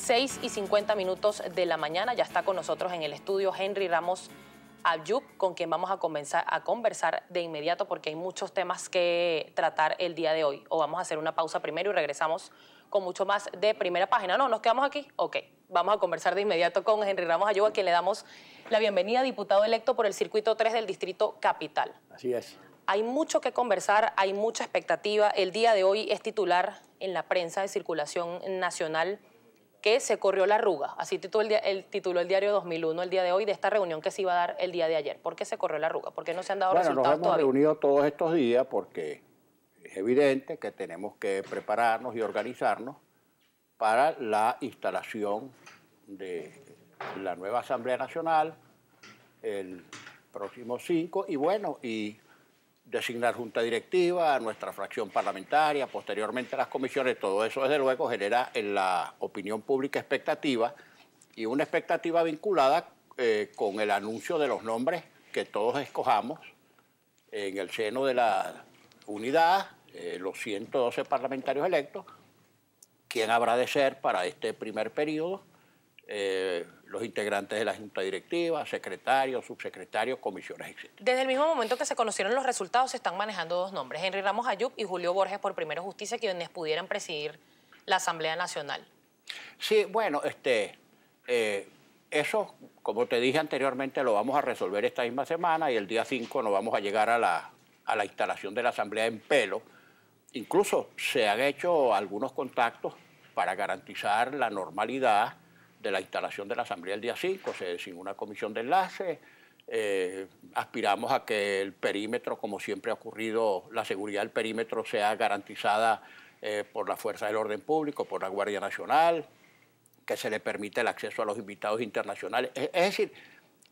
6:50 de la mañana. Ya está con nosotros en el estudio Henry Ramos Ayub, con quien vamos a conversar de inmediato porque hay muchos temas que tratar el día de hoy. O vamos a hacer una pausa primero y regresamos con mucho más de Primera Página. ¿No? ¿Nos quedamos aquí? Ok. Vamos a conversar de inmediato con Henry Ramos Ayub, a quien le damos la bienvenida, diputado electo por el Circuito 3 del Distrito Capital. Así es. Hay mucho que conversar, hay mucha expectativa. El día de hoy es titular en la prensa de circulación nacional que se corrió la arruga. Así tituló el diario 2001 el día de hoy, de esta reunión que se iba a dar el día de ayer. ¿Por qué se corrió la arruga? ¿Por qué no se han dado resultados todavía? Nos hemos reunido todos estos días porque es evidente que tenemos que prepararnos y organizarnos para la instalación de la nueva Asamblea Nacional el próximo 5 y designar junta directiva, a nuestra fracción parlamentaria, posteriormente las comisiones. Todo eso desde luego genera en la opinión pública expectativa, y una expectativa vinculada con el anuncio de los nombres que todos escojamos en el seno de la unidad, los 112 parlamentarios electos, quién habrá de ser para este primer periodo, los integrantes de la junta directiva, secretarios, subsecretarios, comisiones, etc. Desde el mismo momento que se conocieron los resultados, se están manejando dos nombres, Henry Ramos Ayub y Julio Borges por Primero Justicia, quienes pudieran presidir la Asamblea Nacional. Sí, bueno, eso, como te dije anteriormente, lo vamos a resolver esta misma semana, y el día 5 nos vamos a llegar a la instalación de la Asamblea en pelo. Incluso se han hecho algunos contactos para garantizar la normalidad de la instalación de la Asamblea el día 5, se designó una comisión de enlace, aspiramos a que el perímetro, como siempre ha ocurrido, la seguridad del perímetro sea garantizada por la Fuerza del Orden Público, por la Guardia Nacional, que se le permita el acceso a los invitados internacionales. Es decir,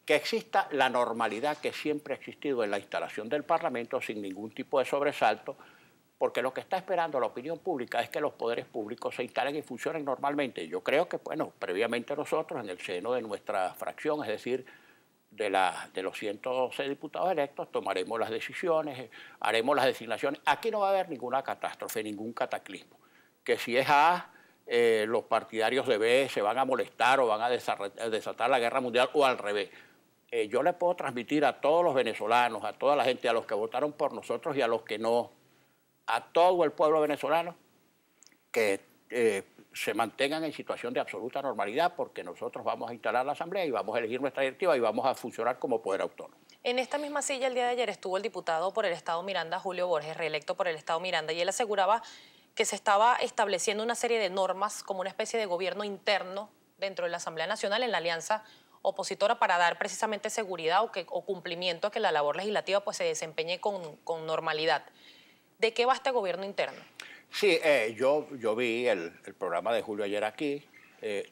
que exista la normalidad que siempre ha existido en la instalación del Parlamento sin ningún tipo de sobresalto, porque lo que está esperando la opinión pública es que los poderes públicos se instalen y funcionen normalmente. Yo creo que, bueno, previamente nosotros, en el seno de nuestra fracción, es decir, de los 112 diputados electos, tomaremos las decisiones, haremos las designaciones. Aquí no va a haber ninguna catástrofe, ningún cataclismo. Que si es A, los partidarios de B se van a molestar o van a desatar la guerra mundial, o al revés. Yo le puedo transmitir a todos los venezolanos, a toda la gente, a los que votaron por nosotros y a los que no, a todo el pueblo venezolano, que se mantengan en situación de absoluta normalidad, porque nosotros vamos a instalar la Asamblea y vamos a elegir nuestra directiva y vamos a funcionar como poder autónomo. En esta misma silla el día de ayer estuvo el diputado por el Estado Miranda, Julio Borges, reelecto por el Estado Miranda, y él aseguraba que se estaba estableciendo una serie de normas como una especie de gobierno interno dentro de la Asamblea Nacional en la alianza opositora para dar precisamente seguridad o cumplimiento a que la labor legislativa pues, se desempeñe con normalidad. ¿De qué va este gobierno interno? Sí, yo vi el programa de Julio ayer aquí,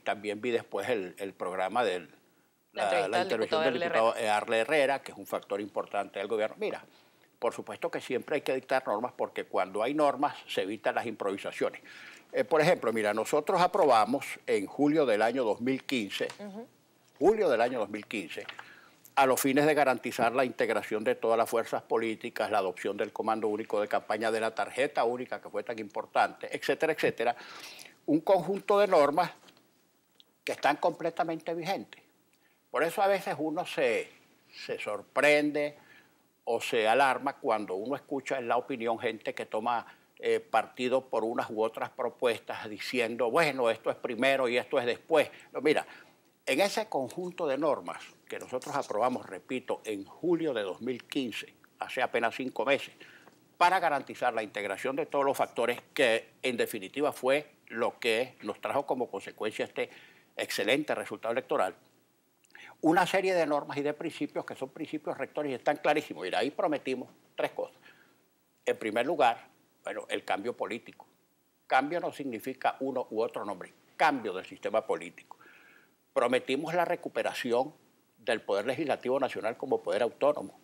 también vi después el programa de la intervención del diputado Arle Herrera, que es un factor importante del gobierno. Mira, por supuesto que siempre hay que dictar normas, porque cuando hay normas se evitan las improvisaciones. Por ejemplo, mira, nosotros aprobamos en julio del año 2015, a los fines de garantizar la integración de todas las fuerzas políticas, la adopción del Comando Único de Campaña, de la tarjeta única que fue tan importante, etcétera, etcétera, un conjunto de normas que están completamente vigentes. Por eso a veces uno se sorprende o se alarma cuando uno escucha en la opinión gente que toma partido por unas u otras propuestas diciendo, bueno, esto es primero y esto es después. No, mira, en ese conjunto de normas que nosotros aprobamos, repito, en julio de 2015, hace apenas 5 meses, para garantizar la integración de todos los factores, que en definitiva fue lo que nos trajo como consecuencia este excelente resultado electoral, una serie de normas y de principios que son principios rectores y están clarísimos. Mira, ahí prometimos 3 cosas. En primer lugar, bueno, el cambio político. Cambio no significa uno u otro nombre, cambio del sistema político. Prometimos la recuperación del Poder Legislativo Nacional como poder autónomo,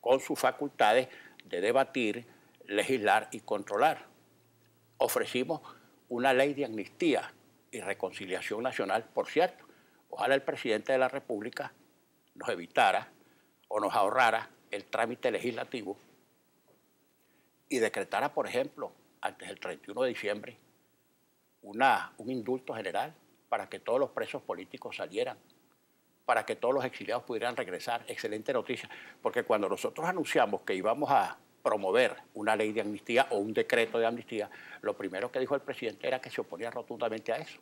con sus facultades de debatir, legislar y controlar. Ofrecimos una ley de amnistía y reconciliación nacional, por cierto. Ojalá el presidente de la República nos evitara o nos ahorrara el trámite legislativo y decretara, por ejemplo, antes del 31 de diciembre, un indulto general para que todos los presos políticos salieran, para que todos los exiliados pudieran regresar. Excelente noticia, porque cuando nosotros anunciamos que íbamos a promover una ley de amnistía o un decreto de amnistía, lo primero que dijo el presidente era que se oponía rotundamente a eso.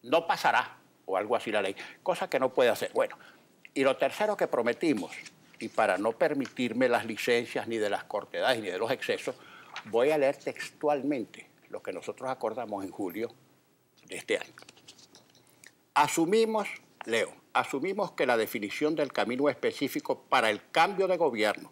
No pasará, o algo así la ley, cosa que no puede hacer. Bueno, y lo tercero que prometimos, y para no permitirme las licencias ni de las cortedades ni de los excesos, voy a leer textualmente lo que nosotros acordamos en julio de este año. Asumimos que la definición del camino específico para el cambio de gobierno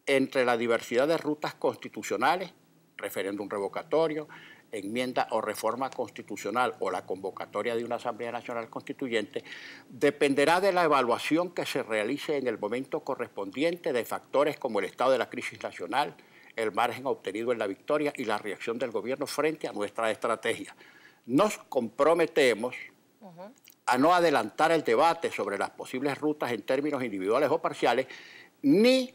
entre la diversidad de rutas constitucionales, referéndum revocatorio, enmienda o reforma constitucional o la convocatoria de una Asamblea Nacional Constituyente, dependerá de la evaluación que se realice en el momento correspondiente de factores como el estado de la crisis nacional, el margen obtenido en la victoria y la reacción del gobierno frente a nuestra estrategia. Nos comprometemos a no adelantar el debate sobre las posibles rutas en términos individuales o parciales, ni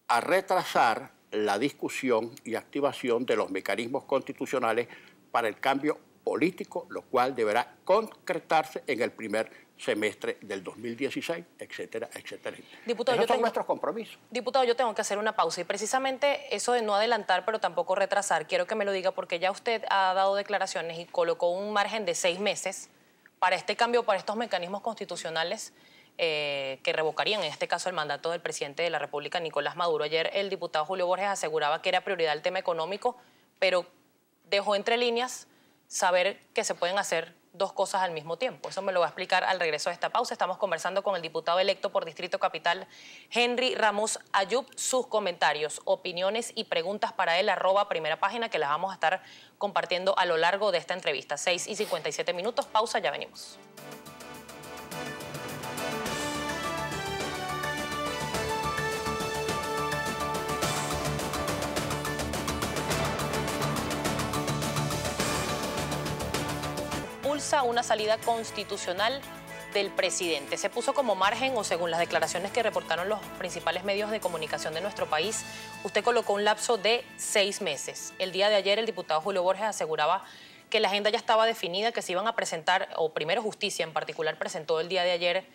a retrasar la discusión y activación de los mecanismos constitucionales para el cambio político, lo cual deberá concretarse en el primer semestre del 2016, etcétera, etcétera. Diputado, esos son nuestros compromisos. Diputado, yo tengo que hacer una pausa y precisamente eso de no adelantar pero tampoco retrasar, quiero que me lo diga porque ya usted ha dado declaraciones y colocó un margen de 6 meses para este cambio, para estos mecanismos constitucionales que revocarían, en este caso, el mandato del presidente de la República, Nicolás Maduro. Ayer el diputado Julio Borges aseguraba que era prioridad el tema económico, pero dejó entre líneas saber que se pueden hacer dos cosas al mismo tiempo. Eso me lo va a explicar al regreso de esta pausa. Estamos conversando con el diputado electo por Distrito Capital, Henry Ramos Ayub. Sus comentarios, opiniones y preguntas para él, @primera página, que las vamos a estar compartiendo a lo largo de esta entrevista. 6:57, pausa, ya venimos. Una salida constitucional del presidente. Se puso como margen, o según las declaraciones que reportaron los principales medios de comunicación de nuestro país, usted colocó un lapso de 6 meses. El día de ayer el diputado Julio Borges aseguraba que la agenda ya estaba definida, que se iban a presentar, o primero Justicia en particular presentó el día de ayer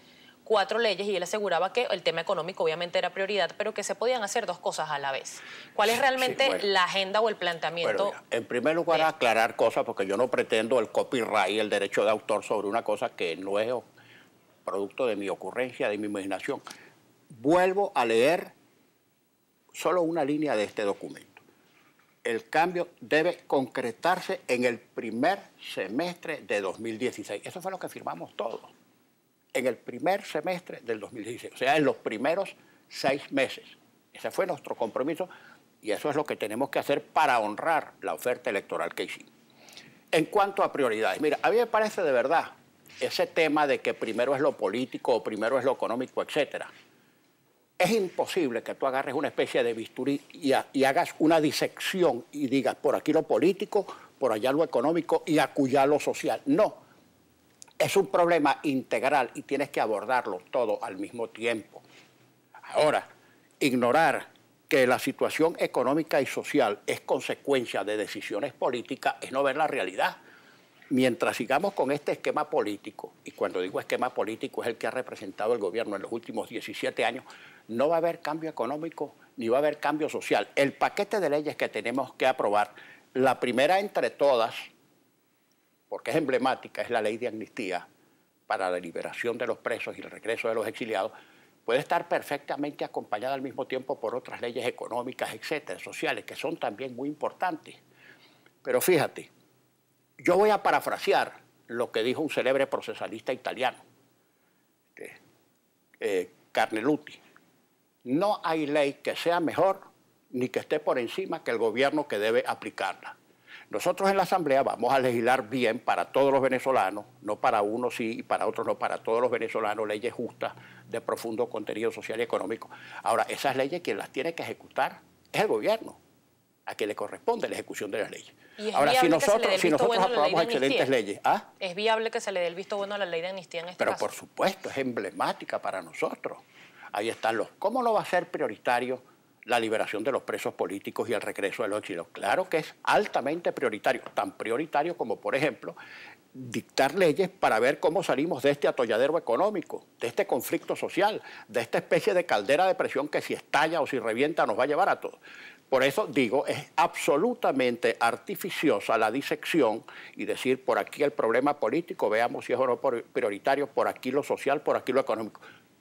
4 leyes y él aseguraba que el tema económico obviamente era prioridad, pero que se podían hacer dos cosas a la vez. ¿Cuál es realmente la agenda o el planteamiento? Bueno, en primer lugar, aclarar cosas, porque yo no pretendo el copyright, el derecho de autor sobre una cosa que no es producto de mi ocurrencia, de mi imaginación. Vuelvo a leer solo una línea de este documento. El cambio debe concretarse en el primer semestre de 2016. Eso fue lo que firmamos todos. En el primer semestre del 2016, o sea, en los primeros 6 meses. Ese fue nuestro compromiso y eso es lo que tenemos que hacer para honrar la oferta electoral que hicimos. En cuanto a prioridades, mira, a mí me parece de verdad ese tema de que primero es lo político o primero es lo económico, etcétera. Es imposible que tú agarres una especie de bisturí y hagas una disección y digas por aquí lo político, por allá lo económico y acullá lo social. No. Es un problema integral y tienes que abordarlo todo al mismo tiempo. Ahora, ignorar que la situación económica y social es consecuencia de decisiones políticas es no ver la realidad. Mientras sigamos con este esquema político, y cuando digo esquema político es el que ha representado el gobierno en los últimos 17 años, no va a haber cambio económico ni va a haber cambio social. El paquete de leyes que tenemos que aprobar, la primera entre todas, porque es emblemática, es la ley de amnistía para la liberación de los presos y el regreso de los exiliados, puede estar perfectamente acompañada al mismo tiempo por otras leyes económicas, etcétera, sociales, que son también muy importantes. Pero fíjate, yo voy a parafrasear lo que dijo un célebre procesalista italiano, Carneluti. No hay ley que sea mejor ni que esté por encima que el gobierno que debe aplicarla. Nosotros en la Asamblea vamos a legislar bien para todos los venezolanos, no para unos sí y para otros no, para todos los venezolanos, leyes justas de profundo contenido social y económico. Ahora, esas leyes quien las tiene que ejecutar es el gobierno, a quien le corresponde la ejecución de las leyes. Ahora, si nosotros aprobamos excelentes leyes... ¿Ah? ¿Es viable que se le dé el visto bueno a la ley de amnistía en este caso? Pero por supuesto, es emblemática para nosotros. Ahí están los... ¿Cómo no va a ser prioritario la liberación de los presos políticos y el regreso de los exiliados? Claro que es altamente prioritario, tan prioritario como, por ejemplo, dictar leyes para ver cómo salimos de este atolladero económico, de este conflicto social, de esta especie de caldera de presión que si estalla o si revienta nos va a llevar a todos. Por eso digo, es absolutamente artificiosa la disección y decir por aquí el problema político, veamos si es o no prioritario, por aquí lo social, por aquí lo económico.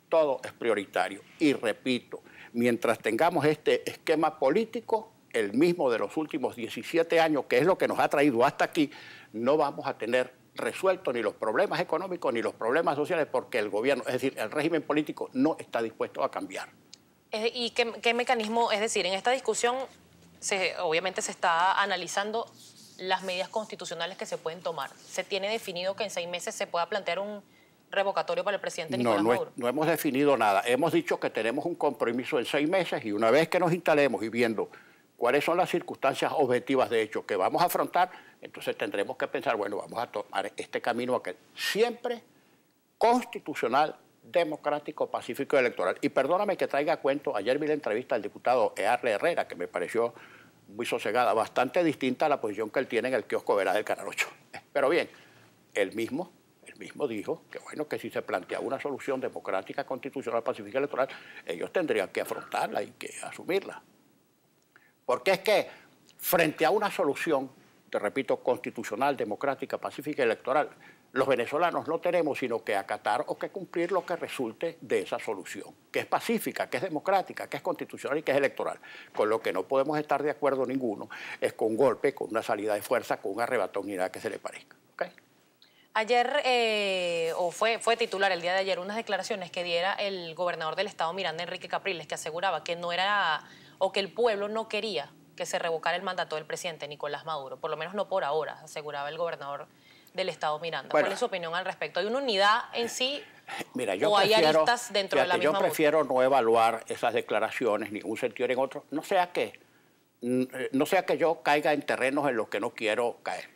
Todo es prioritario. Y repito, mientras tengamos este esquema político, el mismo de los últimos 17 años, que es lo que nos ha traído hasta aquí, no vamos a tener resueltos ni los problemas económicos ni los problemas sociales porque el gobierno, es decir, el régimen político no está dispuesto a cambiar. ¿Y qué mecanismo? Es decir, en esta discusión obviamente se está analizando las medidas constitucionales que se pueden tomar. ¿Se tiene definido que en 6 meses se pueda plantear un revocatorio para el presidente Nicolás Maduro? No hemos definido nada. Hemos dicho que tenemos un compromiso en 6 meses y una vez que nos instalemos y viendo cuáles son las circunstancias objetivas de hecho que vamos a afrontar, entonces tendremos que pensar, bueno, vamos a tomar este camino que siempre constitucional, democrático, pacífico y electoral. Y perdóname que traiga a cuento, ayer vi la entrevista al diputado Earle Herrera, que me pareció muy sosegada, bastante distinta a la posición que él tiene en el kiosco Verás del Canal 8. Pero bien, él mismo dijo que bueno, que si se plantea una solución democrática, constitucional, pacífica y electoral, ellos tendrían que afrontarla y que asumirla. Porque es que frente a una solución, te repito, constitucional, democrática, pacífica y electoral, los venezolanos no tenemos sino que acatar o que cumplir lo que resulte de esa solución, que es pacífica, que es democrática, que es constitucional y que es electoral. Con lo que no podemos estar de acuerdo ninguno es con un golpe, con una salida de fuerza, con un arrebatón ni nada que se le parezca. ¿Okay? Ayer, fue titular el día de ayer, unas declaraciones que diera el gobernador del estado Miranda, Enrique Capriles, que aseguraba que no era, o que el pueblo no quería que se revocara el mandato del presidente Nicolás Maduro, por lo menos no por ahora, aseguraba el gobernador del estado Miranda. Bueno, ¿cuál es su opinión al respecto? ¿Hay una unidad en sí o hay aristas dentro de la misma? Yo prefiero no evaluar esas declaraciones ni en un sentido ni en otro, no sea que yo caiga en terrenos en los que no quiero caer.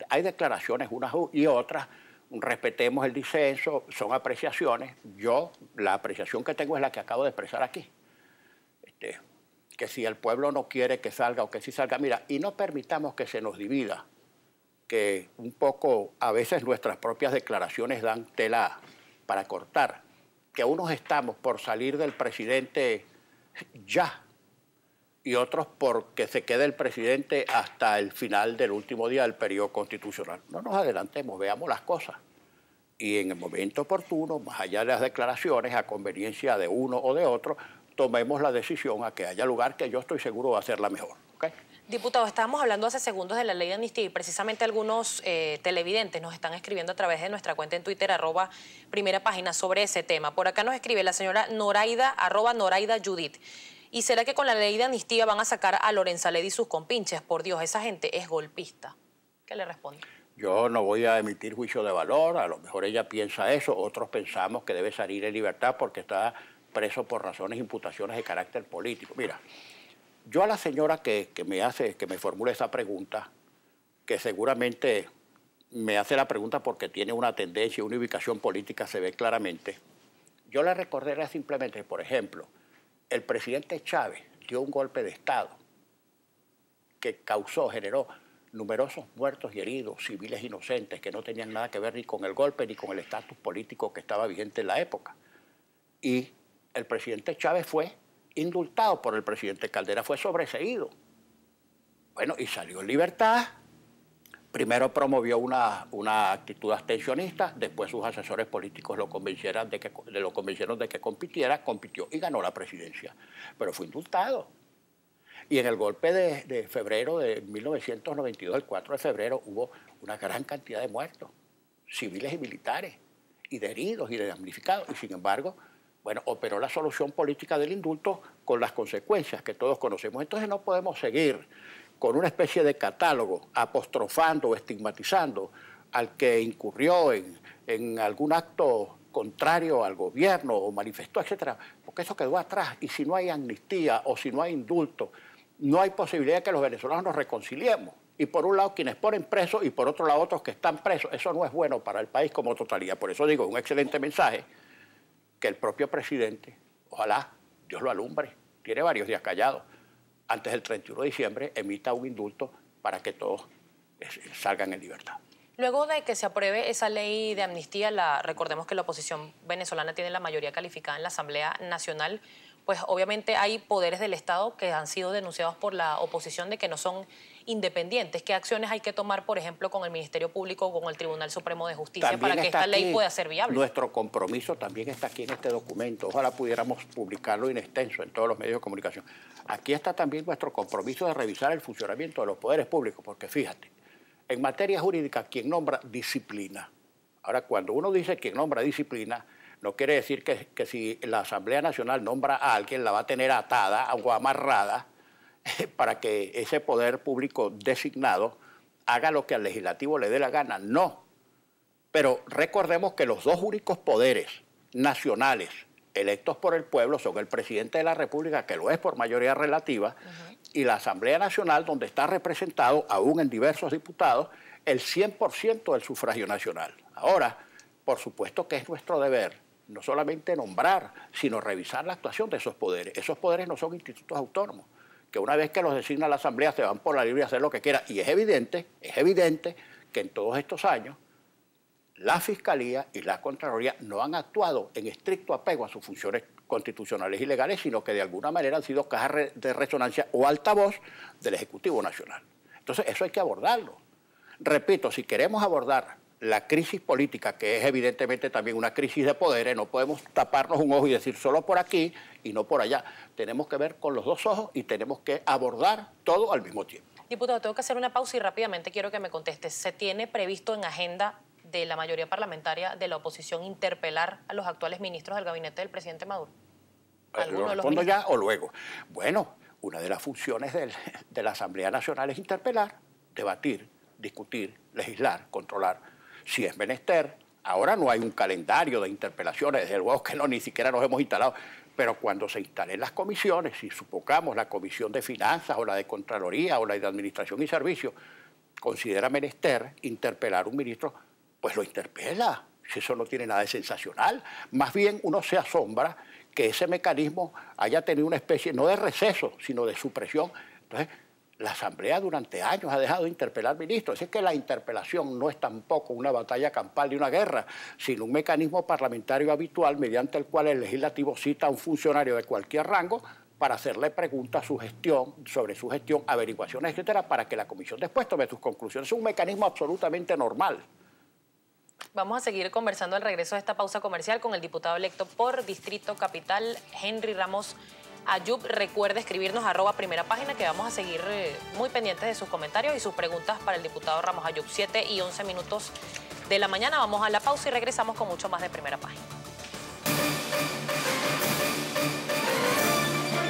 Hay declaraciones unas y otras, respetemos el disenso, son apreciaciones. Yo, la apreciación que tengo es la que acabo de expresar aquí. Que si el pueblo no quiere que salga o que sí salga, mira, y no permitamos que se nos divida, que un poco a veces nuestras propias declaraciones dan tela para cortar, que unos estamos por salir del presidente ya y otros porque se quede el presidente hasta el final del último día del periodo constitucional. No nos adelantemos, veamos las cosas. Y en el momento oportuno, más allá de las declaraciones, a conveniencia de uno o de otro, tomemos la decisión a que haya lugar que yo estoy seguro va a ser la mejor. ¿Okay? Diputado, estábamos hablando hace segundos de la ley de amnistía y precisamente algunos televidentes nos están escribiendo a través de nuestra cuenta en Twitter, @primera página, sobre ese tema. Por acá nos escribe la señora Noraida, @Noraida Judith. ¿Y será que con la ley de amnistía van a sacar a Lorenzaled y sus compinches? Por Dios, esa gente es golpista. ¿Qué le responde? Yo no voy a emitir juicio de valor, a lo mejor ella piensa eso, otros pensamos que debe salir en libertad porque está preso por razones, imputaciones de carácter político. Mira, yo a la señora que me formula esa pregunta, que seguramente me hace la pregunta porque tiene una tendencia, una ubicación política, se ve claramente, yo le recordaría simplemente, por ejemplo, el presidente Chávez dio un golpe de Estado que generó numerosos muertos y heridos, civiles inocentes, que no tenían nada que ver ni con el golpe ni con el estatus político que estaba vigente en la época. Y el presidente Chávez fue indultado por el presidente Caldera, fue sobreseído. Bueno, y salió en libertad. Primero promovió una actitud abstencionista, después sus asesores políticos lo convencieron de que compitió y ganó la presidencia. Pero fue indultado. Y en el golpe de febrero de 1992, el 4 de febrero, hubo una gran cantidad de muertos, civiles y militares, y de heridos y de damnificados. Y sin embargo, bueno, operó la solución política del indulto con las consecuencias que todos conocemos. Entonces no podemos seguir con una especie de catálogo apostrofando o estigmatizando al que incurrió en algún acto contrario al gobierno o manifestó, etcétera, porque eso quedó atrás. Y si no hay amnistía o si no hay indulto, no hay posibilidad de que los venezolanos nos reconciliemos. Y por un lado quienes ponen presos y por otro lado otros que están presos. Eso no es bueno para el país como totalidad. Por eso digo, un excelente mensaje que el propio presidente, ojalá Dios lo alumbre, tiene varios días callado, antes del 31 de diciembre emita un indulto para que todos salgan en libertad. Luego de que se apruebe esa ley de amnistía, recordemos que la oposición venezolana tiene la mayoría calificada en la Asamblea Nacional, pues obviamente hay poderes del Estado que han sido denunciados por la oposición de que no son independientes. ¿Qué acciones hay que tomar, por ejemplo, con el Ministerio Público o con el Tribunal Supremo de Justicia También para que esta ley pueda ser viable? Nuestro compromiso también está aquí en este documento. Ojalá pudiéramos publicarlo en extenso en todos los medios de comunicación. Aquí está también nuestro compromiso de revisar el funcionamiento de los poderes públicos, porque fíjate, en materia jurídica, ¿quién nombra? Disciplina. Ahora, cuando uno dice quien nombra disciplina, no quiere decir que si la Asamblea Nacional nombra a alguien, la va a tener atada o amarrada para que ese poder público designado haga lo que al legislativo le dé la gana. No. Pero recordemos que los dos únicos poderes nacionales electos por el pueblo son el presidente de la República, que lo es por mayoría relativa, y la Asamblea Nacional, donde está representado, aún en diversos diputados, el 100% del sufragio nacional. Ahora, por supuesto que es nuestro deber no solamente nombrar, sino revisar la actuación de esos poderes. Esos poderes no son institutos autónomos, que una vez que los designa la Asamblea se van por la libre a hacer lo que quiera. Y es evidente que en todos estos años la Fiscalía y la Contraloría no han actuado en estricto apego a sus funciones constitucionales y legales, sino que de alguna manera han sido cajas de resonancia o altavoz del Ejecutivo Nacional. Entonces, eso hay que abordarlo. Repito, si queremos abordar la crisis política, que es evidentemente también una crisis de poderes, no podemos taparnos un ojo y decir solo por aquí y no por allá. Tenemos que ver con los dos ojos y tenemos que abordar todo al mismo tiempo. Diputado, tengo que hacer una pausa y rápidamente quiero que me conteste. ¿Se tiene previsto en agenda de la mayoría parlamentaria de la oposición interpelar a los actuales ministros del gabinete del presidente Maduro? ¿Lo respondo ya o luego? Bueno, una de las funciones de la Asamblea Nacional es interpelar, debatir, discutir, legislar, controlar. Si es menester, ahora no hay un calendario de interpelaciones, desde luego que no, ni siquiera nos hemos instalado, pero cuando se instalen las comisiones, si supongamos la Comisión de Finanzas o la de Contraloría o la de Administración y Servicios, considera menester interpelar a un ministro, pues lo interpela, si eso no tiene nada de sensacional. Más bien uno se asombra que ese mecanismo haya tenido una especie, no de receso, sino de supresión. Entonces, la Asamblea durante años ha dejado de interpelar ministros. Así que la interpelación no es tampoco una batalla campal de una guerra, sino un mecanismo parlamentario habitual mediante el cual el legislativo cita a un funcionario de cualquier rango para hacerle preguntas sobre su gestión, averiguaciones, etcétera, para que la comisión después tome sus conclusiones. Es un mecanismo absolutamente normal. Vamos a seguir conversando al regreso de esta pausa comercial con el diputado electo por Distrito Capital, Henry Ramos Ayub. Recuerde escribirnos @primerapágina, que vamos a seguir muy pendientes de sus comentarios y sus preguntas para el diputado Ramos Ayub. 7:11 de la mañana. Vamos a la pausa y regresamos con mucho más de Primera Página.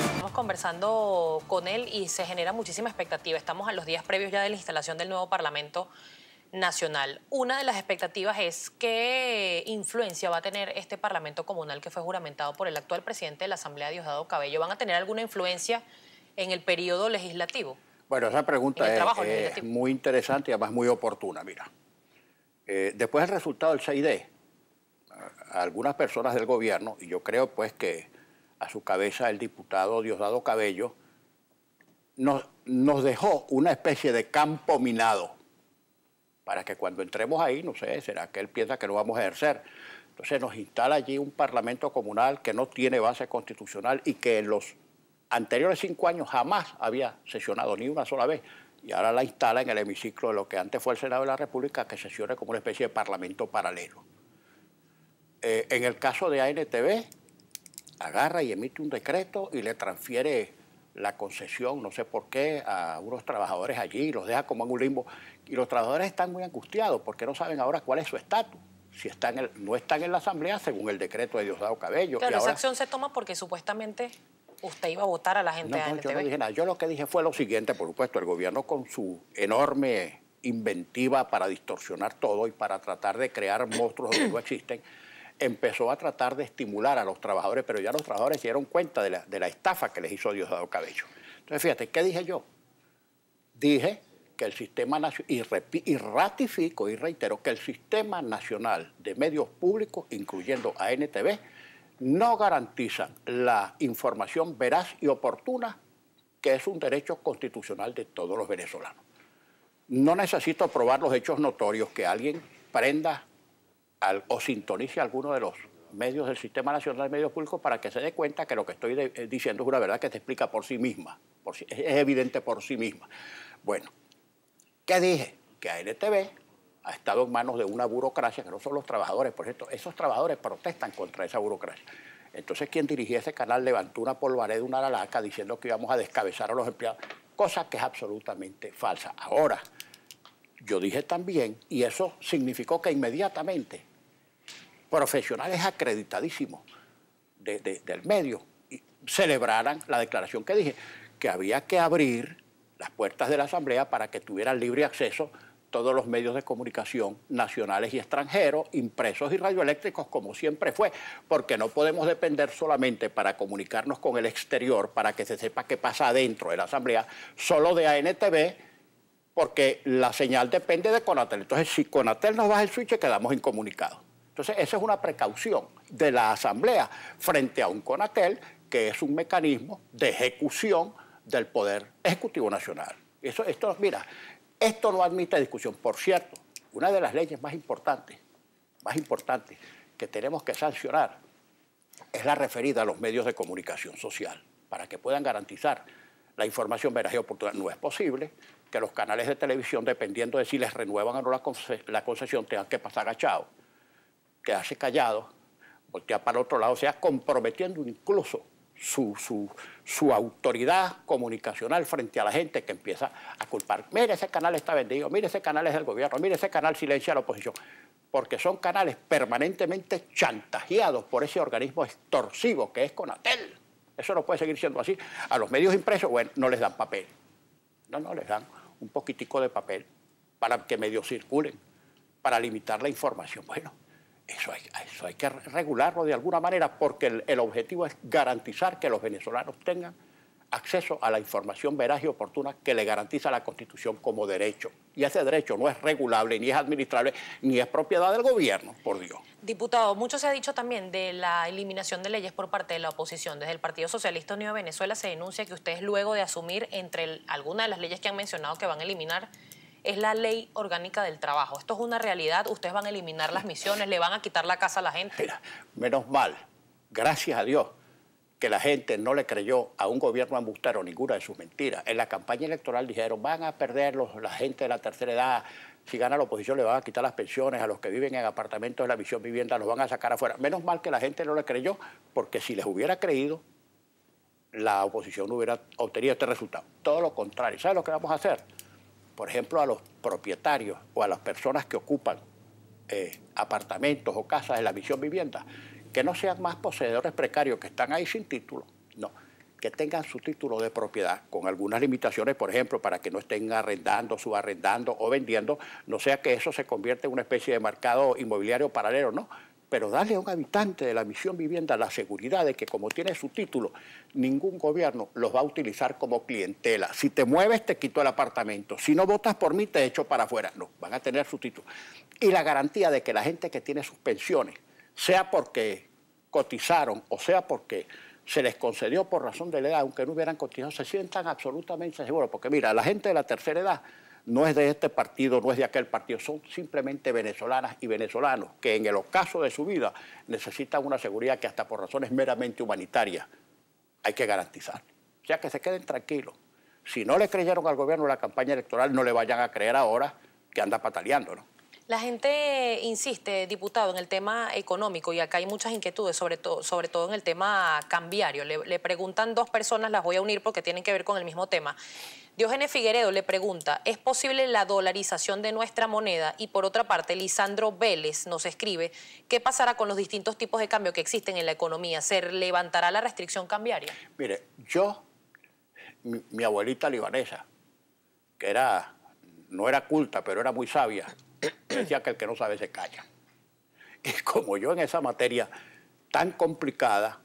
Estamos conversando con él y se genera muchísima expectativa. Estamos a los días previos ya de la instalación del nuevo Parlamento Nacional. Una de las expectativas es qué influencia va a tener este Parlamento Comunal que fue juramentado por el actual presidente de la Asamblea, Diosdado Cabello. ¿Van a tener alguna influencia en el periodo legislativo? Bueno, esa pregunta es muy interesante y además muy oportuna. Mira, después del resultado del 6D, algunas personas del gobierno, y yo creo pues que a su cabeza el diputado Diosdado Cabello, nos dejó una especie de campo minado para que cuando entremos ahí, no sé, será que él piensa que no vamos a ejercer. Entonces nos instala allí un Parlamento Comunal que no tiene base constitucional y que en los anteriores 5 años jamás había sesionado ni una sola vez. Y ahora la instala en el hemiciclo de lo que antes fue el Senado de la República, que sesione como una especie de parlamento paralelo. En el caso de ANTV, agarra y emite un decreto y le transfiere la concesión, no sé por qué, a unos trabajadores allí, los deja como en un limbo. Y los trabajadores están muy angustiados porque no saben ahora cuál es su estatus. Si no están en la Asamblea según el decreto de Diosdado Cabello. Claro, esa acción se toma porque supuestamente usted iba a votar a la gente de ANTV. Yo no dije nada. Yo lo que dije fue lo siguiente, por supuesto, el gobierno con su enorme inventiva para distorsionar todo y para tratar de crear monstruos donde no existen, empezó a tratar de estimular a los trabajadores, pero ya los trabajadores se dieron cuenta de la estafa que les hizo Diosdado Cabello. Entonces, fíjate, ¿qué dije yo? Dije que el sistema nacional, y ratifico y reitero que el Sistema Nacional de Medios Públicos, incluyendo ANTV, no garantizan la información veraz y oportuna, que es un derecho constitucional de todos los venezolanos. No necesito probar los hechos notorios que alguien prenda o sintonice alguno de los medios del Sistema Nacional de Medios Públicos para que se dé cuenta que lo que estoy diciendo es una verdad que se explica por sí misma, es evidente por sí misma. Bueno, ¿qué dije? Que ANTV ha estado en manos de una burocracia, que no son los trabajadores, por cierto, esos trabajadores protestan contra esa burocracia. Entonces, quien dirigía ese canal levantó una polvareda, una lalaca, diciendo que íbamos a descabezar a los empleados, cosa que es absolutamente falsa. Ahora, yo dije también, y eso significó que inmediatamente profesionales acreditadísimos del medio celebraran la declaración que dije, que había que abrir las puertas de la Asamblea para que tuvieran libre acceso todos los medios de comunicación nacionales y extranjeros, impresos y radioeléctricos, como siempre fue, porque no podemos depender solamente para comunicarnos con el exterior, para que se sepa qué pasa adentro de la Asamblea, solo de ANTV, porque la señal depende de Conatel. Entonces, si Conatel nos baja el switch, quedamos incomunicados. Entonces, esa es una precaución de la Asamblea frente a un Conatel, que es un mecanismo de ejecución del Poder Ejecutivo Nacional. Mira, esto no admite discusión. Por cierto, una de las leyes más importantes que tenemos que sancionar es la referida a los medios de comunicación social, para que puedan garantizar la información veraz y oportuna. No es posible que los canales de televisión, dependiendo de si les renuevan o no la concesión, tengan que pasar agachados, quedarse callados, voltear para el otro lado, o sea, comprometiendo incluso su autoridad comunicacional frente a la gente que empieza a culpar. Mire, ese canal está vendido, mire, ese canal es del gobierno, mire, ese canal silencia a la oposición, porque son canales permanentemente chantajeados por ese organismo extorsivo que es Conatel. Eso no puede seguir siendo así. A los medios impresos, bueno, no les dan papel. No, les dan un poquitico de papel para que medios circulen, para limitar la información. Bueno, eso hay que regularlo de alguna manera, porque el objetivo es garantizar que los venezolanos tengan acceso a la información veraz y oportuna que le garantiza la Constitución como derecho. Y ese derecho no es regulable, ni es administrable, ni es propiedad del gobierno, por Dios. Diputado, mucho se ha dicho también de la eliminación de leyes por parte de la oposición. Desde el Partido Socialista Unido de Venezuela se denuncia que ustedes, luego de asumir algunas de las leyes que han mencionado que van a eliminar, es la Ley Orgánica del Trabajo. ¿Esto es una realidad? ¿Ustedes van a eliminar las misiones? ¿Le van a quitar la casa a la gente? Mira, menos mal, gracias a Dios, que la gente no le creyó a un gobierno embustero ninguna de sus mentiras. En la campaña electoral dijeron, van a perder la gente de la tercera edad, si gana la oposición le van a quitar las pensiones, a los que viven en apartamentos de la misión vivienda los van a sacar afuera. Menos mal que la gente no le creyó, porque si les hubiera creído, la oposición no hubiera obtenido este resultado. Todo lo contrario. ¿Sabe lo que vamos a hacer? Por ejemplo, a los propietarios o a las personas que ocupan apartamentos o casas de la misión vivienda, que no sean más poseedores precarios que están ahí sin título, no, que tengan su título de propiedad con algunas limitaciones, por ejemplo, para que no estén arrendando, subarrendando o vendiendo, no sea que eso se convierta en una especie de mercado inmobiliario paralelo, no, pero darle a un habitante de la misión vivienda la seguridad de que como tiene su título, ningún gobierno los va a utilizar como clientela. Si te mueves, te quito el apartamento. Si no votas por mí, te echo para afuera. No, van a tener su título. Y la garantía de que la gente que tiene sus pensiones, sea porque cotizaron o sea porque se les concedió por razón de la edad, aunque no hubieran cotizado, se sientan absolutamente seguros. Porque mira, la gente de la tercera edad no es de este partido, no es de aquel partido, son simplemente venezolanas y venezolanos que en el ocaso de su vida necesitan una seguridad que hasta por razones meramente humanitarias hay que garantizar. O sea, que se queden tranquilos. Si no le creyeron al gobierno en la campaña electoral, no le vayan a creer ahora que anda pataleando, ¿no? La gente insiste, diputado, en el tema económico, y acá hay muchas inquietudes, sobre todo en el tema cambiario. Le preguntan dos personas, las voy a unir porque tienen que ver con el mismo tema. Diógenes Figueredo le pregunta, ¿es posible la dolarización de nuestra moneda? Y por otra parte, Lisandro Vélez nos escribe, ¿qué pasará con los distintos tipos de cambio que existen en la economía? ¿Se levantará la restricción cambiaria? Mire, mi abuelita libanesa, que no era culta, pero era muy sabia, decía que el que no sabe se calla. Y como yo en esa materia tan complicada,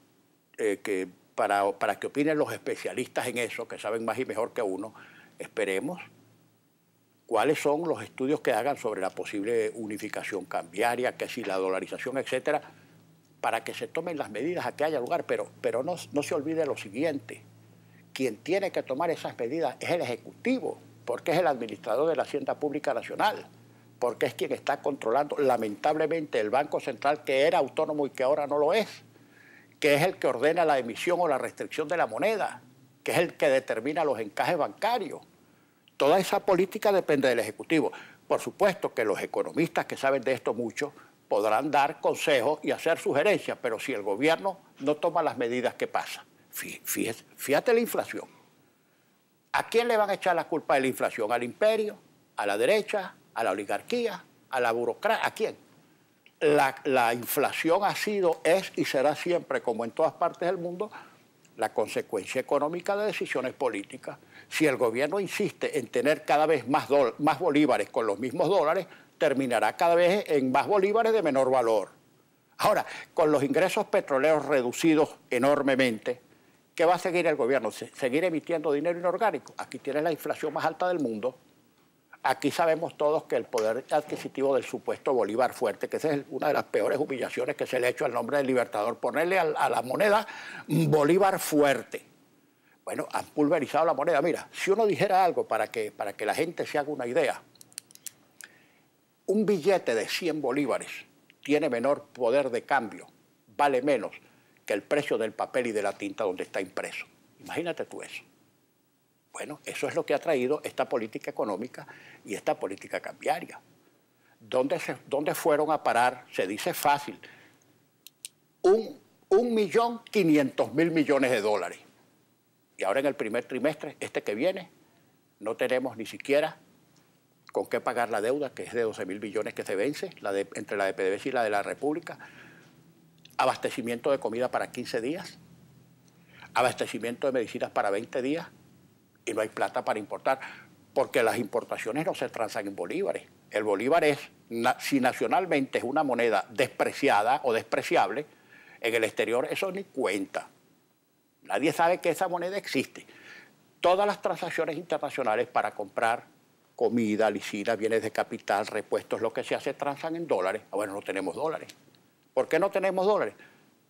que para que opinen los especialistas en eso, que saben más y mejor que uno, esperemos cuáles son los estudios que hagan sobre la posible unificación cambiaria, que si la dolarización, etcétera, para que se tomen las medidas a que haya lugar, pero no se olvide lo siguiente, quien tiene que tomar esas medidas es el Ejecutivo, porque es el administrador de la Hacienda Pública Nacional, porque es quien está controlando lamentablemente el Banco Central, que era autónomo y que ahora no lo es, que es el que ordena la emisión o la restricción de la moneda, que es el que determina los encajes bancarios. Toda esa política depende del Ejecutivo. Por supuesto que los economistas que saben de esto mucho podrán dar consejos y hacer sugerencias, pero si el gobierno no toma las medidas, ¿qué pasa? Fíjate la inflación. ¿A quién le van a echar la culpa de la inflación? ¿Al imperio? ¿A la derecha? ¿A la oligarquía? ¿A la burocracia? ¿A quién? La inflación ha sido, es y será siempre, como en todas partes del mundo, la consecuencia económica de decisiones políticas. Si el gobierno insiste en tener cada vez más bolívares con los mismos dólares, terminará cada vez en más bolívares de menor valor. Ahora, con los ingresos petroleros reducidos enormemente, ¿qué va a seguir el gobierno? ¿Seguir emitiendo dinero inorgánico? Aquí tiene la inflación más alta del mundo. Aquí sabemos todos que el poder adquisitivo del supuesto bolívar fuerte, que esa es una de las peores humillaciones que se le ha hecho al nombre del Libertador, ponerle a la moneda bolívar fuerte. Bueno, han pulverizado la moneda. Mira, si uno dijera algo para que la gente se haga una idea, un billete de 100 bolívares tiene menor poder de cambio, vale menos que el precio del papel y de la tinta donde está impreso. Imagínate tú eso. Bueno, eso es lo que ha traído esta política económica y esta política cambiaria. ¿Dónde fueron a parar? Se dice fácil. 1.500.000 millones de dólares. Y ahora en el primer trimestre, este que viene, no tenemos ni siquiera con qué pagar la deuda, que es de 12.000 billones que se vence, entre la de PDVSA y la de la República. Abastecimiento de comida para 15 días. Abastecimiento de medicinas para 20 días. Y no hay plata para importar, porque las importaciones no se transan en bolívares. El bolívar es, si nacionalmente es una moneda despreciada o despreciable, en el exterior eso ni cuenta. Nadie sabe que esa moneda existe. Todas las transacciones internacionales para comprar comida, licinas, bienes de capital, repuestos, lo que sea, se transan en dólares. Bueno, no tenemos dólares. ¿Por qué no tenemos dólares?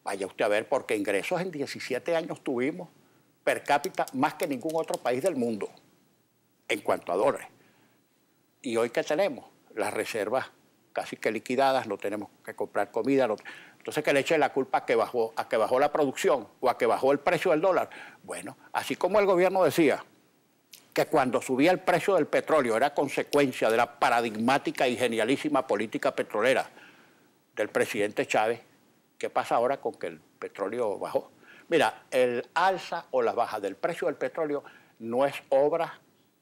Vaya usted a ver, porque ingresos en 17 años tuvimos per cápita más que ningún otro país del mundo en cuanto a dólares. ¿Y hoy qué tenemos? Las reservas casi que liquidadas, no tenemos que comprar comida. Entonces, que le eche la culpa a que bajó la producción o a que bajó el precio del dólar. Bueno, así como el gobierno decía que cuando subía el precio del petróleo era consecuencia de la paradigmática y genialísima política petrolera del presidente Chávez, ¿qué pasa ahora con que el petróleo bajó? Mira, el alza o la baja del precio del petróleo no es obra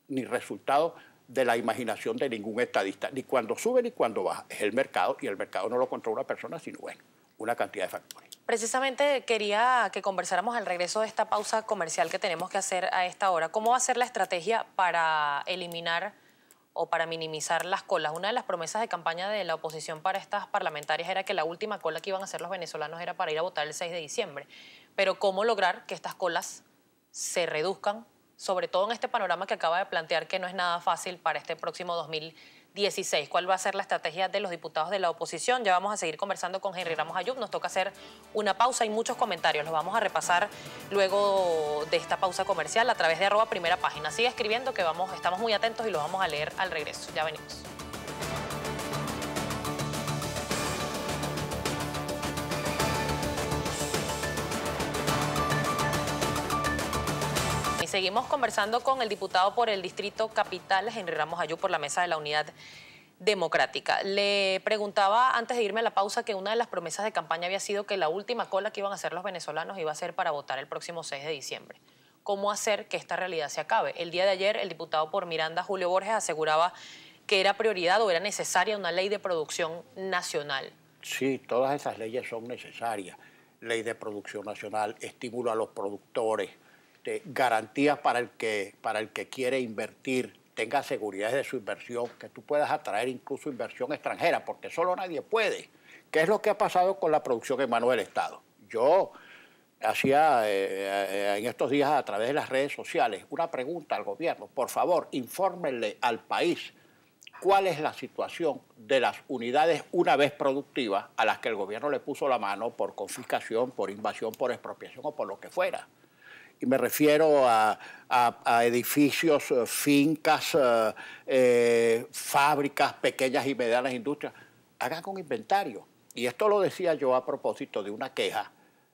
ni resultado de la imaginación de ningún estadista, ni cuando sube ni cuando baja. Es el mercado, y el mercado no lo controla una persona, sino, bueno, una cantidad de factores. Precisamente quería que conversáramos al regreso de esta pausa comercial que tenemos que hacer a esta hora. ¿Cómo va a ser la estrategia para eliminar o para minimizar las colas? Una de las promesas de campaña de la oposición para estas parlamentarias era que la última cola que iban a hacer los venezolanos era para ir a votar el 6 de diciembre. Pero ¿cómo lograr que estas colas se reduzcan, sobre todo en este panorama que acaba de plantear, que no es nada fácil para este próximo 2016? ¿Cuál va a ser la estrategia de los diputados de la oposición? Ya vamos a seguir conversando con Henry Ramos Ayub. Nos toca hacer una pausa. Hay muchos comentarios. Los vamos a repasar luego de esta pausa comercial a través de @primerapágina. Sigue escribiendo que estamos muy atentos y los vamos a leer al regreso. Ya venimos. Seguimos conversando con el diputado por el Distrito Capital, Henry Ramos Ayub, por la mesa de la Unidad Democrática. Le preguntaba antes de irme a la pausa que una de las promesas de campaña había sido que la última cola que iban a hacer los venezolanos iba a ser para votar el próximo 6 de diciembre. ¿Cómo hacer que esta realidad se acabe? El día de ayer, el diputado por Miranda, Julio Borges, aseguraba que era prioridad o era necesaria una ley de producción nacional. Sí, todas esas leyes son necesarias. Ley de producción nacional, estímulo a los productores, garantías para el que quiere invertir, tenga seguridad de su inversión, que tú puedas atraer incluso inversión extranjera, porque solo nadie puede. ¿Qué es lo que ha pasado con la producción en manos del Estado? Yo hacía en estos días a través de las redes sociales una pregunta al gobierno. Por favor, infórmenle al país cuál es la situación de las unidades una vez productivas a las que el gobierno le puso la mano por confiscación, por invasión, por expropiación o por lo que fuera. y me refiero a edificios, fincas, fábricas, pequeñas y medianas industrias, hagan un inventario. Y esto lo decía yo a propósito de una queja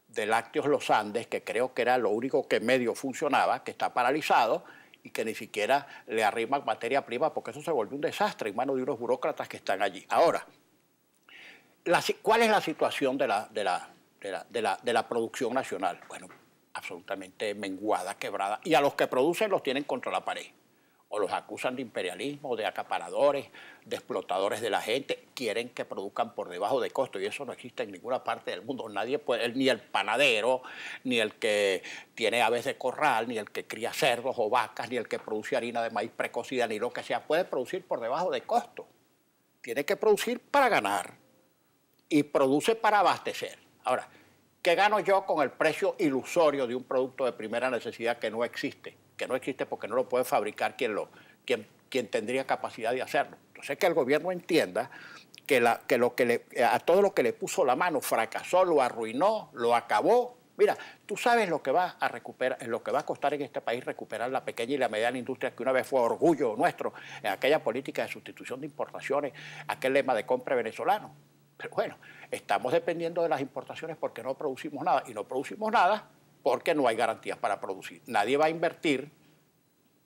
de Lácteos Los Andes, que creo que era lo único que medio funcionaba, que está paralizado y que ni siquiera le arriman materia prima, porque eso se volvió un desastre en manos de unos burócratas que están allí. Ahora, ¿cuál es la situación de la producción nacional? Bueno, absolutamente menguada, quebrada, y a los que producen los tienen contra la pared. O los acusan de imperialismo, de acaparadores, de explotadores de la gente, quieren que produzcan por debajo de costo, y eso no existe en ninguna parte del mundo. Nadie puede, ni el panadero, ni el que tiene aves de corral, ni el que cría cerdos o vacas, ni el que produce harina de maíz precocida, ni lo que sea, puede producir por debajo de costo. Tiene que producir para ganar y produce para abastecer. Ahora, ¿qué gano yo con el precio ilusorio de un producto de primera necesidad que no existe? Que no existe porque no lo puede fabricar quien tendría capacidad de hacerlo. Entonces, que el gobierno entienda que a todo lo que le puso la mano fracasó, lo arruinó, lo acabó. Mira, tú sabes lo que va a recuperar, lo que va a costar en este país recuperar la pequeña y la mediana industria que una vez fue orgullo nuestro en aquella política de sustitución de importaciones, aquel lema de compra venezolano. Pero bueno, estamos dependiendo de las importaciones porque no producimos nada, y no producimos nada porque no hay garantías para producir. Nadie va a invertir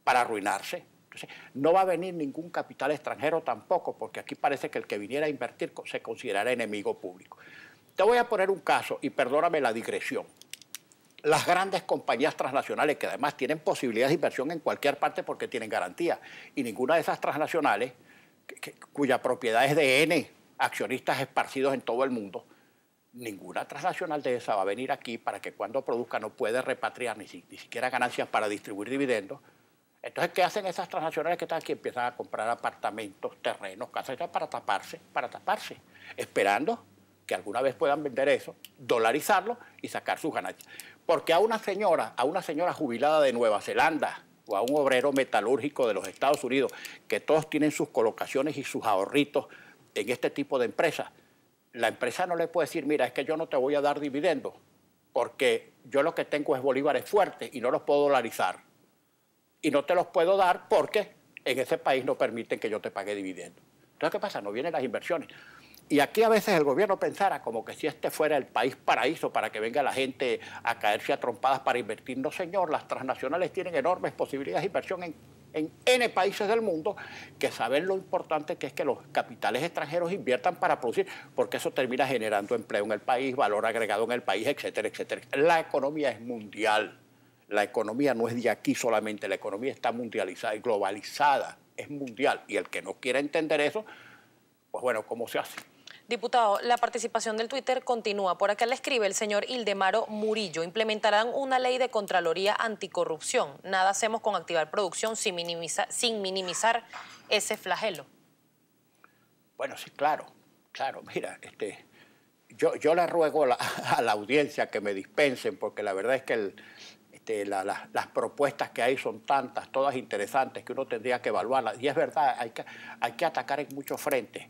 para arruinarse. Entonces, no va a venir ningún capital extranjero tampoco, porque aquí parece que el que viniera a invertir se considerará enemigo público. Te voy a poner un caso, y perdóname la digresión. Las grandes compañías transnacionales, que además tienen posibilidades de inversión en cualquier parte porque tienen garantía, y ninguna de esas transnacionales, cuya propiedad es de N accionistas esparcidos en todo el mundo, ninguna transnacional de esa va a venir aquí para que cuando produzca no puede repatriar ni siquiera ganancias para distribuir dividendos. Entonces, ¿qué hacen esas transnacionales que están aquí? Empiezan a comprar apartamentos, terrenos, casas para taparse, esperando que alguna vez puedan vender eso, dolarizarlo y sacar sus ganancias. Porque a una señora jubilada de Nueva Zelanda o a un obrero metalúrgico de los Estados Unidos, que todos tienen sus colocaciones y sus ahorritos en este tipo de empresas, la empresa no le puede decir, mira, es que yo no te voy a dar dividendos porque yo lo que tengo es bolívares fuertes y no los puedo dolarizar. Y no te los puedo dar porque en ese país no permiten que yo te pague dividendos. Entonces, ¿qué pasa? No vienen las inversiones. Y aquí a veces el gobierno pensara como que si este fuera el país paraíso para que venga la gente a caerse a trompadas para invertir. No, señor, las transnacionales tienen enormes posibilidades de inversión en N países del mundo, que saben lo importante que es que los capitales extranjeros inviertan para producir, porque eso termina generando empleo en el país, valor agregado en el país, etcétera, etcétera. La economía es mundial. La economía no es de aquí solamente, la economía está mundializada y globalizada, es mundial. Y el que no quiera entender eso, pues bueno, ¿cómo se hace? Diputado, la participación del Twitter continúa. Por acá le escribe el señor Ildemaro Murillo. Implementarán una ley de Contraloría anticorrupción. Nada hacemos con activar producción sin minimizar ese flagelo. Bueno, sí, claro. Mira, yo le ruego a la audiencia que me dispensen, porque la verdad es que las propuestas que hay son tantas, todas interesantes, que uno tendría que evaluarlas. Y es verdad, hay que atacar en muchos frentes.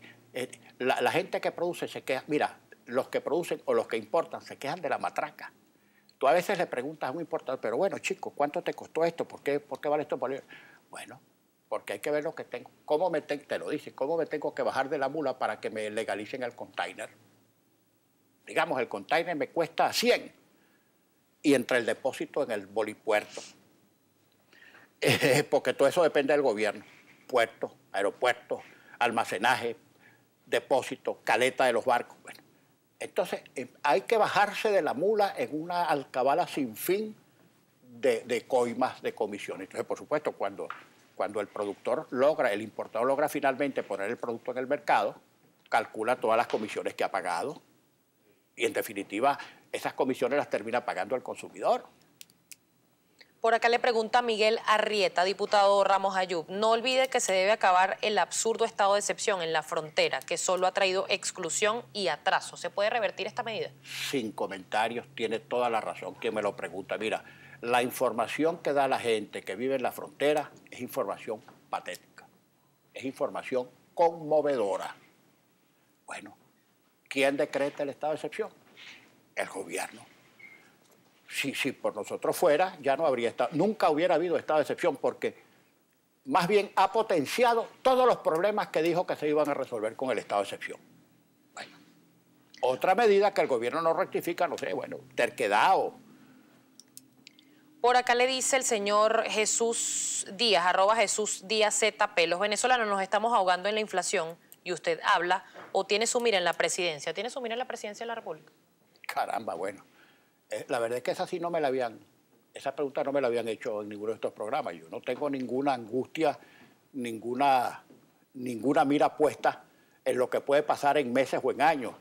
La gente que produce se queja, mira, los que producen o los que importan se quejan de la matraca. Tú a veces le preguntas a un importador, pero bueno, chico, ¿cuánto te costó esto? ¿Por qué vale esto? Bueno, porque hay que ver lo que tengo. Te lo dicen, ¿cómo me tengo que bajar de la mula para que me legalicen el container? Digamos, el container me cuesta 100 y entre el depósito en el bolipuerto. Porque todo eso depende del gobierno. Puertos, aeropuertos, almacenaje, depósito, caleta de los barcos. Bueno, entonces hay que bajarse de la mula en una alcabala sin fin de coimas, de comisiones. Entonces, por supuesto, cuando el importador logra finalmente poner el producto en el mercado, calcula todas las comisiones que ha pagado y, en definitiva, esas comisiones las termina pagando el consumidor. Por acá le pregunta Miguel Arrieta, diputado Ramos Ayub. No olvide que se debe acabar el absurdo estado de excepción en la frontera, que solo ha traído exclusión y atraso. ¿Se puede revertir esta medida? Sin comentarios, tiene toda la razón quien me lo pregunta. Mira, la información que da la gente que vive en la frontera es información patética, es información conmovedora. Bueno, ¿quién decreta el estado de excepción? El gobierno. Si por nosotros fuera, ya no habría estado, nunca hubiera habido estado de excepción, porque más bien ha potenciado todos los problemas que dijo que se iban a resolver con el estado de excepción. Bueno, otra medida que el gobierno no rectifica, no sé, bueno, terquedad o... Por acá le dice el señor Jesús Díaz, @JesúsDíazZP, los venezolanos nos estamos ahogando en la inflación y usted habla o tiene su mira en la presidencia. ¿Tiene su mira en la presidencia de la República? Caramba, bueno. La verdad es que esa sí no me la habían, esa pregunta no me la habían hecho en ninguno de estos programas. Yo no tengo ninguna angustia, ninguna mira puesta en lo que puede pasar en meses o en años.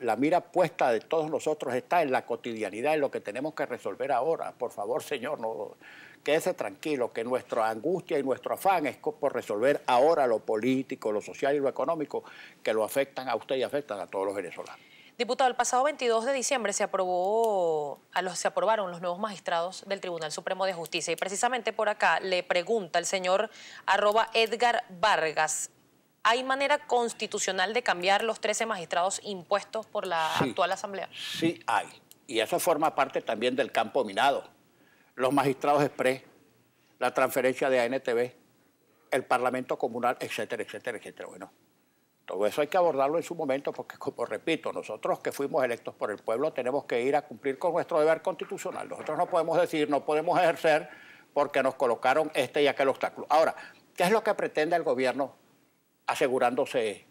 La mira puesta de todos nosotros está en la cotidianidad, en lo que tenemos que resolver ahora. Por favor, señor, no, quédese tranquilo, que nuestra angustia y nuestro afán es por resolver ahora lo político, lo social y lo económico que lo afectan a usted y afectan a todos los venezolanos. Diputado, el pasado 22 de diciembre se aprobaron los nuevos magistrados del Tribunal Supremo de Justicia y precisamente por acá le pregunta el señor @Edgar Vargas, ¿hay manera constitucional de cambiar los 13 magistrados impuestos por la actual Asamblea? Sí hay, y eso forma parte también del campo minado. Los magistrados express, la transferencia de ANTV, el Parlamento Comunal, etcétera, etcétera, etcétera. Bueno, todo eso hay que abordarlo en su momento porque, como repito, nosotros que fuimos electos por el pueblo tenemos que ir a cumplir con nuestro deber constitucional. Nosotros no podemos decir, no podemos ejercer porque nos colocaron este y aquel obstáculo. Ahora, ¿qué es lo que pretende el gobierno asegurándose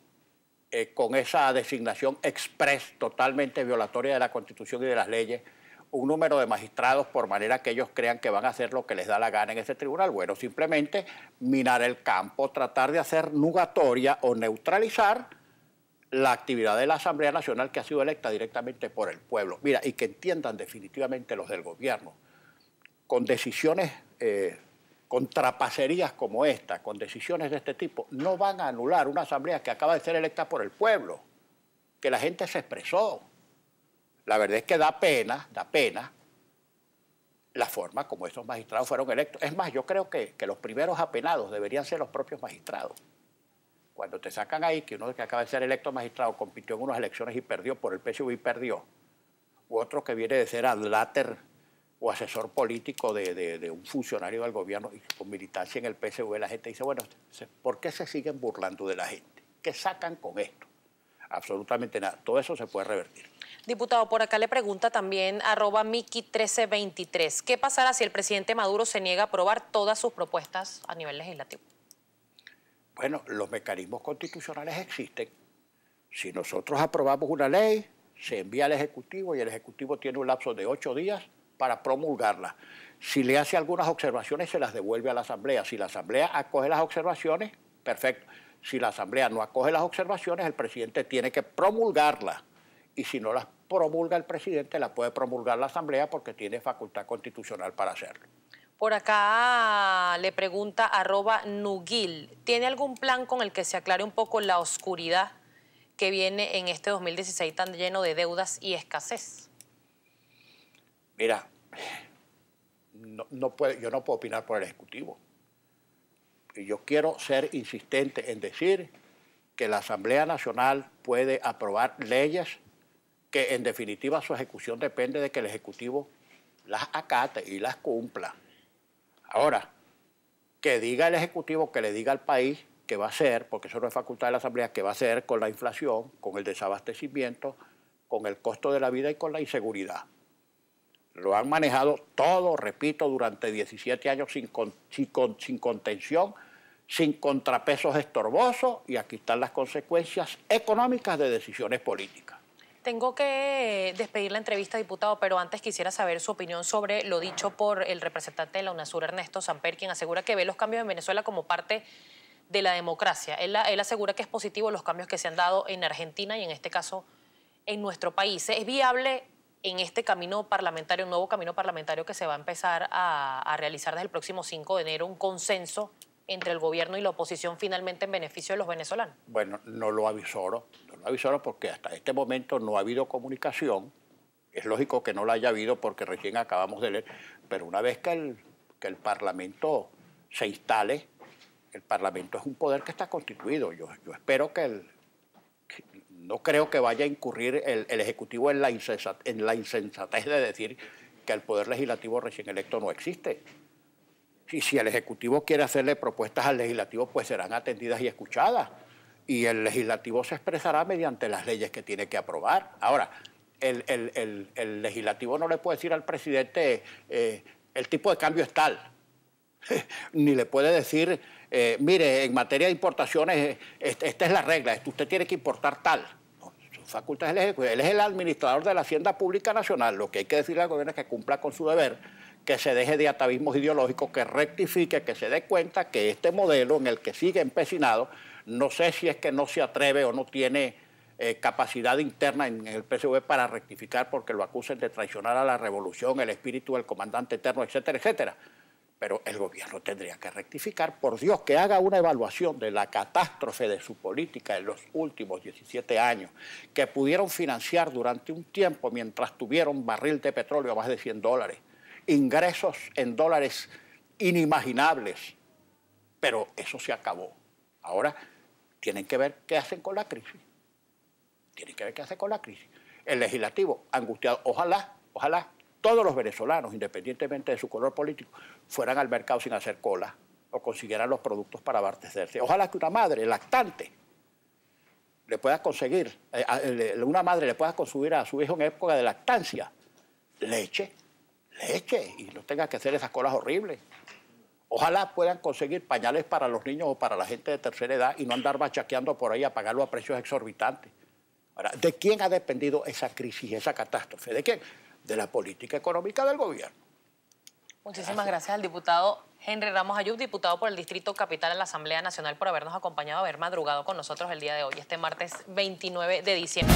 con esa designación express totalmente violatoria de la Constitución y de las leyes, un número de magistrados por manera que ellos crean que van a hacer lo que les da la gana en ese tribunal? Bueno, simplemente minar el campo, tratar de hacer nugatoria o neutralizar la actividad de la Asamblea Nacional que ha sido electa directamente por el pueblo. Mira, y que entiendan definitivamente los del gobierno, con decisiones, con trapacerías como esta, con decisiones de este tipo, no van a anular una Asamblea que acaba de ser electa por el pueblo, que la gente se expresó. La verdad es que da pena la forma como esos magistrados fueron electos. Es más, yo creo que los primeros apenados deberían ser los propios magistrados. Cuando te sacan ahí que uno que acaba de ser electo magistrado compitió en unas elecciones y perdió por el PSUV y perdió, u otro que viene de ser adláter o asesor político de un funcionario del gobierno y con militancia en el PSUV, la gente dice, bueno, ¿por qué se siguen burlando de la gente? ¿Qué sacan con esto? Absolutamente nada. Todo eso se puede revertir. Diputado, por acá le pregunta también @Miki1323. ¿Qué pasará si el presidente Maduro se niega a aprobar todas sus propuestas a nivel legislativo? Bueno, los mecanismos constitucionales existen. Si nosotros aprobamos una ley, se envía al Ejecutivo y el Ejecutivo tiene un lapso de 8 días para promulgarla. Si le hace algunas observaciones, se las devuelve a la Asamblea. Si la Asamblea acoge las observaciones, perfecto. Si la Asamblea no acoge las observaciones, el presidente tiene que promulgarlas. Y si no las promulga el presidente, la puede promulgar la Asamblea porque tiene facultad constitucional para hacerlo. Por acá le pregunta @Nugil, ¿tiene algún plan con el que se aclare un poco la oscuridad que viene en este 2016 tan lleno de deudas y escasez? Mira, yo no puedo opinar por el Ejecutivo. Yo quiero ser insistente en decir que la Asamblea Nacional puede aprobar leyes que en definitiva su ejecución depende de que el Ejecutivo las acate y las cumpla. Ahora, que diga el Ejecutivo, que le diga al país qué va a hacer, porque eso no es facultad de la Asamblea, qué va a hacer con la inflación, con el desabastecimiento, con el costo de la vida y con la inseguridad. Lo han manejado todo, repito, durante 17 años sin contención, sin contrapesos estorbosos, y aquí están las consecuencias económicas de decisiones políticas. Tengo que despedir la entrevista, diputado, pero antes quisiera saber su opinión sobre lo dicho por el representante de la UNASUR, Ernesto Samper, quien asegura que ve los cambios en Venezuela como parte de la democracia. Él asegura que es positivo los cambios que se han dado en Argentina y en este caso en nuestro país. ¿Es viable en este camino parlamentario, un nuevo camino parlamentario que se va a empezar a realizar desde el próximo 5 de enero, un consenso entre el gobierno y la oposición finalmente en beneficio de los venezolanos? Bueno, no lo avisoro porque hasta este momento no ha habido comunicación. Es lógico que no la haya habido porque recién acabamos de leer, pero una vez que el Parlamento se instale, el Parlamento es un poder que está constituido. Yo espero no creo que vaya a incurrir el Ejecutivo en la insensatez de decir que el Poder Legislativo recién electo no existe. Y si el Ejecutivo quiere hacerle propuestas al Legislativo, pues serán atendidas y escuchadas. Y el Legislativo se expresará mediante las leyes que tiene que aprobar. Ahora, el Legislativo no le puede decir al presidente el tipo de cambio es tal. Ni le puede decir, mire, en materia de importaciones, esta es la regla, usted tiene que importar tal. No, su facultad es el Ejecutivo. Él es el administrador de la Hacienda Pública Nacional. Lo que hay que decirle al gobierno es que cumpla con su deber, que se deje de atavismos ideológicos, que rectifique, que se dé cuenta que este modelo en el que sigue empecinado, no sé si es que no se atreve o no tiene capacidad interna en el PSV para rectificar porque lo acusen de traicionar a la revolución, el espíritu del comandante eterno, etcétera, etcétera. Pero el gobierno tendría que rectificar, por Dios, que haga una evaluación de la catástrofe de su política en los últimos 17 años, que pudieron financiar durante un tiempo mientras tuvieron un barril de petróleo a más de $100, ingresos en dólares inimaginables, pero eso se acabó. Ahora tienen que ver qué hacen con la crisis. Tienen que ver qué hacen con la crisis. El legislativo, angustiado, ojalá todos los venezolanos, independientemente de su color político, fueran al mercado sin hacer cola o consiguieran los productos para abastecerse. Ojalá que una madre lactante le pueda conseguir, una madre le pueda consumir a su hijo en época de lactancia leche, y no tenga que hacer esas colas horribles. Ojalá puedan conseguir pañales para los niños o para la gente de tercera edad y no andar bachaqueando por ahí a pagarlo a precios exorbitantes. Ahora, ¿de quién ha dependido esa crisis, esa catástrofe? ¿De quién? De la política económica del gobierno. Muchísimas gracias al diputado Henry Ramos Ayub, diputado por el Distrito Capital en la Asamblea Nacional, por habernos acompañado, haber madrugado con nosotros el día de hoy, este martes 29 de diciembre.